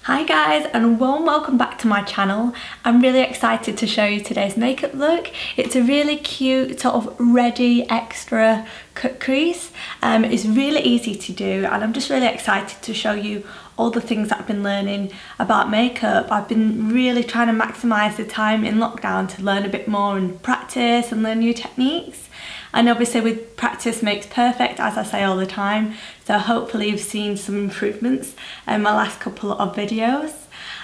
Hi guys, and warm welcome back to my channel. I'm really excited to show you today's makeup look. It's a really cute sort of ready extra cut crease. It's really easy to do and I'm just really excited to show you all the things that I've been learning about makeup. I've been really trying to maximise the time in lockdown to learn a bit more and practice and learn new techniques. And obviously with practice makes perfect, as I say all the time. So hopefully you've seen some improvements in my last couple of videos.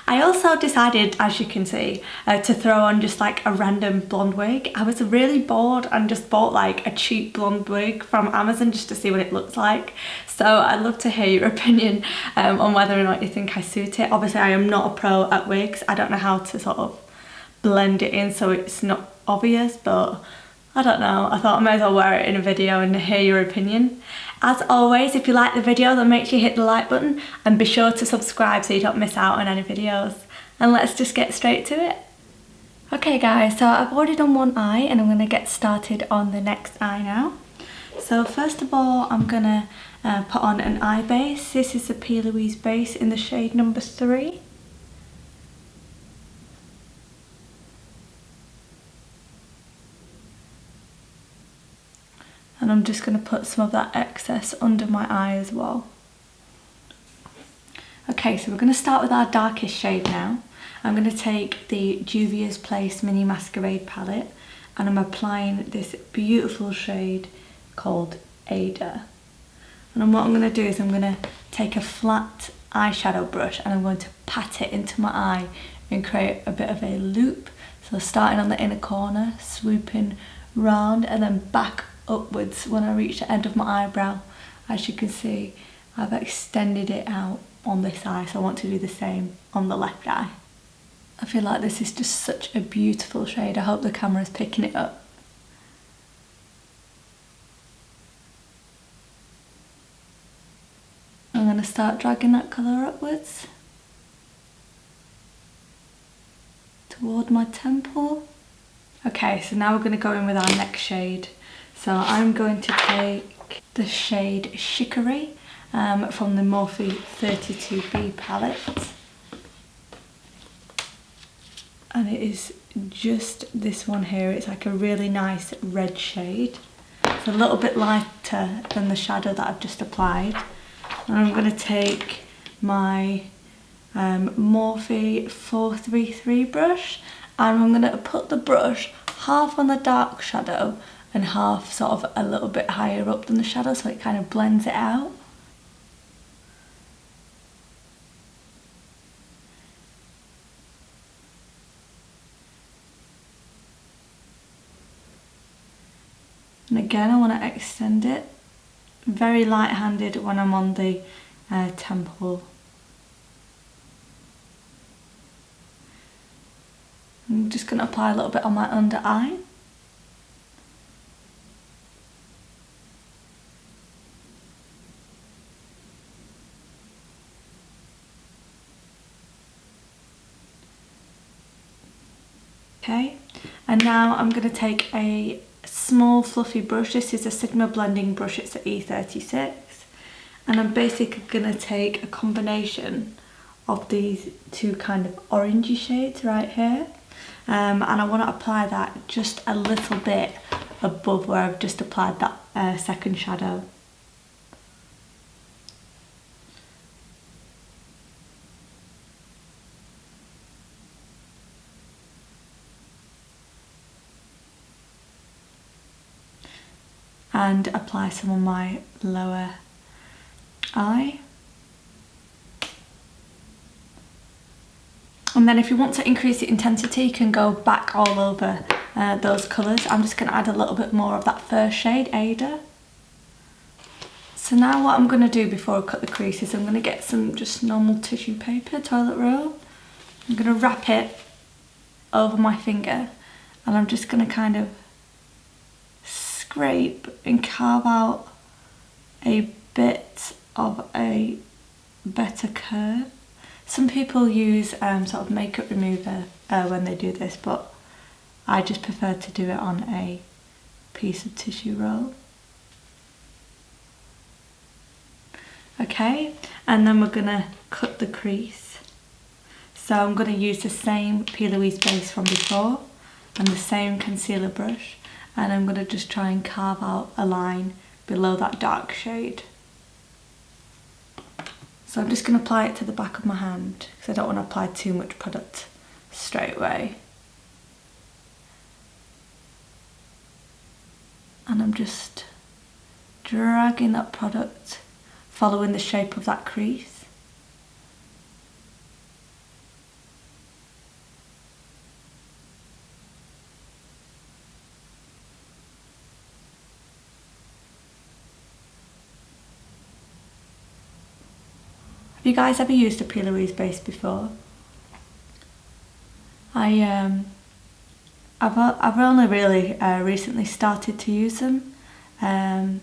I also decided, as you can see, to throw on just like a random blonde wig. I was really bored and just bought like a cheap blonde wig from Amazon just to see what it looks like. So I'd love to hear your opinion on whether or not you think I suit it. Obviously I am not a pro at wigs. I don't know how to sort of blend it in so it's not obvious, but I don't know, I thought I might as well wear it in a video and hear your opinion. As always, if you like the video, then make sure you hit the like button and be sure to subscribe so you don't miss out on any videos. And let's just get straight to it. Okay guys, so I've already done one eye and I'm going to get started on the next eye now. So first of all, I'm going to put on an eye base. This is the P. Louise base in the shade number 3. And I'm just going to put some of that excess under my eye as well. Okay, so we're going to start with our darkest shade now. I'm going to take the Juvia's Place Mini Masquerade palette and I'm applying this beautiful shade called Ada. And what I'm going to do is I'm going to take a flat eyeshadow brush and I'm going to pat it into my eye and create a bit of a loop. So starting on the inner corner, swooping round and then back upwards when I reach the end of my eyebrow. As you can see, I've extended it out on this eye, so I want to do the same on the left eye. I feel like this is just such a beautiful shade. I hope the camera is picking it up. I'm going to start dragging that colour upwards toward my temple. Okay, so now we're going to go in with our next shade. So I'm going to take the shade Chicory from the Morphe 32B palette. And it is just this one here. It's like a really nice red shade. It's a little bit lighter than the shadow that I've just applied. And I'm going to take my Morphe 433 brush and I'm going to put the brush half on the dark shadow and half sort of a little bit higher up than the shadow so it kind of blends it out. And again I want to extend it, very light-handed when I'm on the temple. I'm just going to apply a little bit on my under eye. Okay, and now I'm going to take a small fluffy brush. This is a Sigma blending brush, it's an E36. And I'm basically going to take a combination of these two kind of orangey shades right here. And I want to apply that just a little bit above where I've just applied that second shadow. And apply some on my lower eye. And then if you want to increase the intensity, you can go back all over those colours. I'm just going to add a little bit more of that first shade, Ada. So now what I'm going to do before I cut the crease is I'm going to get some just normal tissue paper, toilet roll. I'm going to wrap it over my finger and I'm just going to kind of scrape and carve out a bit of a better curve. Some people use sort of makeup remover when they do this, but I just prefer to do it on a piece of tissue roll. Okay, and then we're gonna cut the crease. So I'm going to use the same P. Louise base from before and the same concealer brush, and I'm going to just try and carve out a line below that dark shade. So I'm just going to apply it to the back of my hand because I don't want to apply too much product straight away. And I'm just dragging that product, following the shape of that crease. Have you guys ever used a P. Louise base before? I've only really recently started to use them, and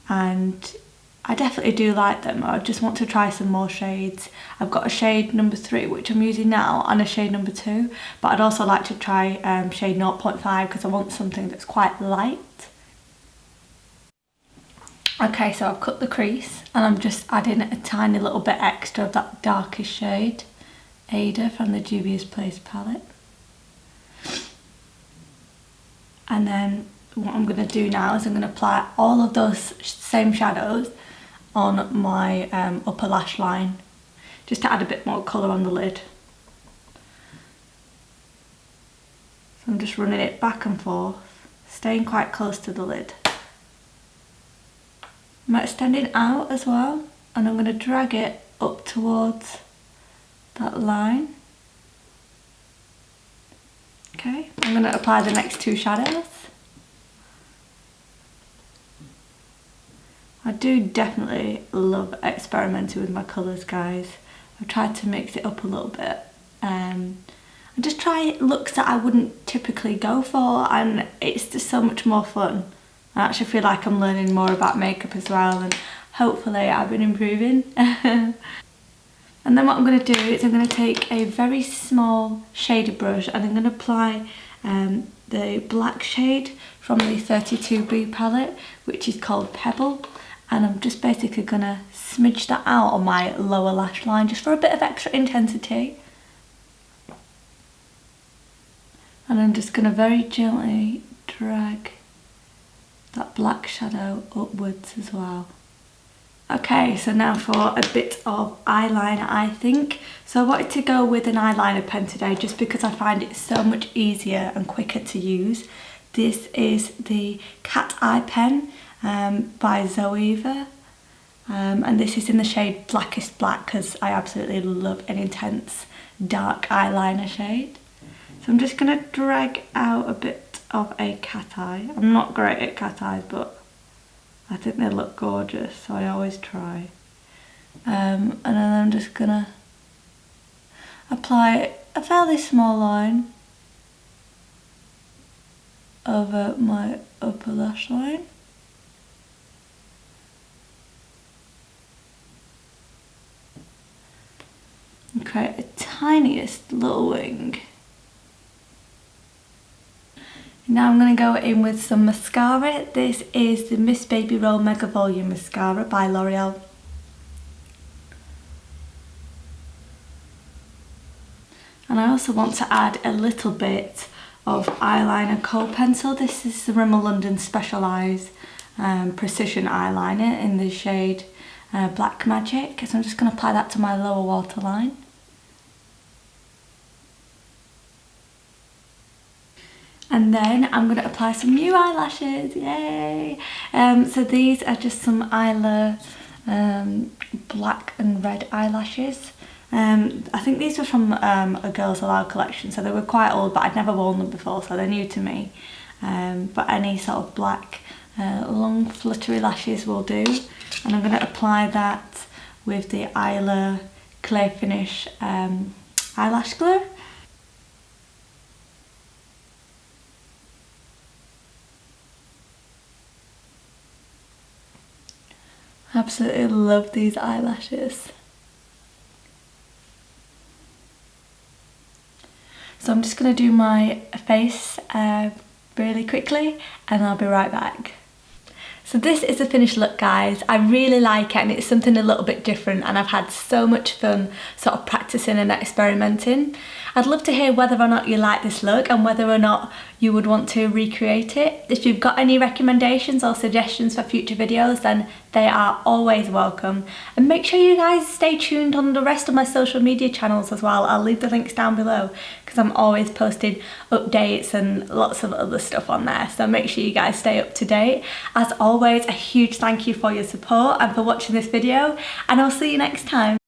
I definitely do like them. I just want to try some more shades. I've got a shade number 3 which I'm using now and a shade number 2, but I'd also like to try shade 0.5 because I want something that's quite light. Okay, so I've cut the crease and I'm just adding a tiny little bit extra of that darkest shade, Ada from the Juvia's Place palette. And then what I'm going to do now is I'm going to apply all of those same shadows on my upper lash line, just to add a bit more colour on the lid. So I'm just running it back and forth, staying quite close to the lid. I'm extending out as well, and I'm going to drag it up towards that line. Okay, I'm going to apply the next 2 shadows. I do definitely love experimenting with my colours, guys. I've tried to mix it up a little bit and just try looks that I wouldn't typically go for, and it's just so much more fun. I actually feel like I'm learning more about makeup as well, and hopefully I've been improving. And then what I'm going to do is I'm going to take a very small shader brush and I'm going to apply the black shade from the 32B palette, which is called Pebble, and I'm just basically going to smidge that out on my lower lash line just for a bit of extra intensity. And I'm just going to very gently drag that black shadow upwards as well. Okay, so now for a bit of eyeliner, I think. So I wanted to go with an eyeliner pen today just because I find it so much easier and quicker to use. This is the Cat Eye pen by Zoeva, and this is in the shade Blackest Black because I absolutely love an intense dark eyeliner shade. So I'm just going to drag out a bit of a cat eye. I'm not great at cat eyes, but I think they look gorgeous, so I always try. And then I'm just gonna apply a fairly small line over my upper lash line. And create a tiniest little wing. Now I'm going to go in with some mascara. This is the Miss Baby Roll Mega Volume Mascara by L'Oreal. And I also want to add a little bit of eyeliner kohl pencil. This is the Rimmel London Specialized Precision Eyeliner in the shade Black Magic. So I'm just going to apply that to my lower waterline. And then I'm going to apply some new eyelashes, yay! So these are just some Isla black and red eyelashes. I think these were from a Girls Aloud collection, so they were quite old, but I'd never worn them before, so they're new to me. But any sort of black, long fluttery lashes will do. And I'm going to apply that with the Isla Clay Finish eyelash glue. Absolutely love these eyelashes. So I'm just going to do my face really quickly and I'll be right back. So this is the finished look, guys. I really like it and it's something a little bit different, and I've had so much fun sort of practicing and experimenting. I'd love to hear whether or not you like this look and whether or not you would want to recreate it. If you've got any recommendations or suggestions for future videos, then they are always welcome. And make sure you guys stay tuned on the rest of my social media channels as well. I'll leave the links down below because I'm always posting updates and lots of other stuff on there. So make sure you guys stay up to date. As always, a huge thank you for your support and for watching this video, and I'll see you next time.